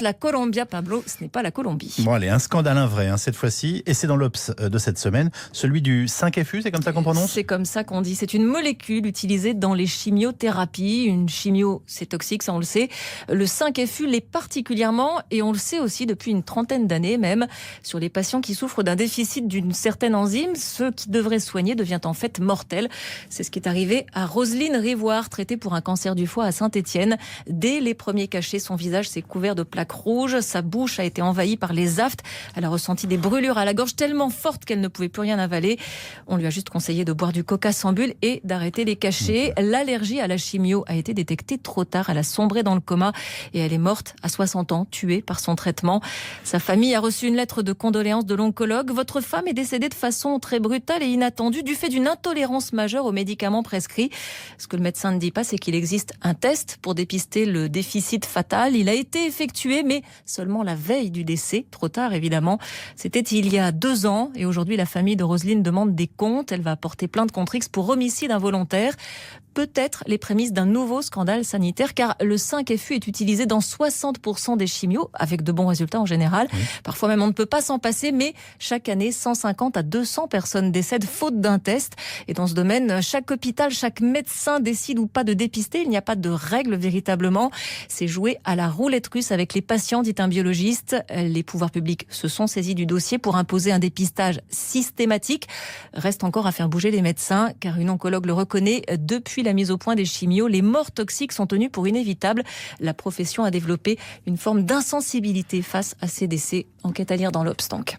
la Colombia, Pablo, ce n'est pas la Colombie. Bon allez, un scandale, un vrai, cette fois-ci, et c'est dans l'Obs de cette semaine, celui du 5FU, c'est comme ça qu'on prononce ? C'est comme ça qu'on dit. C'est une molécule utilisée dans les chimiothérapies. Une chimio, c'est toxique, ça on le sait. Le 5FU l'est particulièrement, et on le sait aussi depuis une trentaine d'années même, sur les patients qui souffrent d'un déficit d'une certaine enzyme. Ce qui devrait soigner devient en fait mortel. C'est ce qui est arrivé à Roselyne Rivoire, traitée pour un cancer du foie à Saint-Étienne. Dès les premiers cachets, son visage s'est couvert de plaques rouges, sa bouche a été envahie par les aftes. Elle a ressenti des brûlures à la gorge tellement fortes qu'elle ne pouvait plus rien avaler. On lui a juste conseillé de boire du coca sans bulle et d'arrêter les cachets. L'allergie à la chimio a été détectée trop tard. Elle a sombré dans le coma et elle est morte à 60 ans, tuée par son traitement. Sa famille a reçu une lettre de condoléances de l'oncologue. Votre femme est décédée de façon très brutale et inattendue du fait d'une intolérance majeure aux médicaments prescrits. Ce que le médecin ne dit pas, c'est qu'il existe un test pour dépister le déficit fatal. Il a été effectué, mais seulement la veille du décès. Trop tard, évidemment. C'était il y a 2 ans et aujourd'hui, la famille de Roselyne demande des comptes. Elle va porter plainte contre X pour homicide involontaire. Peut-être les prémices d'un nouveau scandale sanitaire, car le 5FU est utilisé dans 60% des chimios, avec de bons résultats en général. Oui. Parfois même on ne peut pas s'en passer, mais chaque année, 150 à 200 personnes décèdent faute d'un test. Et dans ce domaine, chaque hôpital, chaque médecin décide ou pas de dépister. Il n'y a pas de règle véritablement. C'est jouer à la roulette russe avec les patients, dit un biologiste. Les pouvoirs publics se sont saisis du dossier pour imposer un dépistage systématique. Reste encore à faire bouger les médecins, car une oncologue le reconnaît, depuis la mise au point des chimios, les morts toxiques sont tenues pour inévitables. La profession a développé une forme d'insensibilité face à ces décès. Enquête à lire dans l'Obs donc.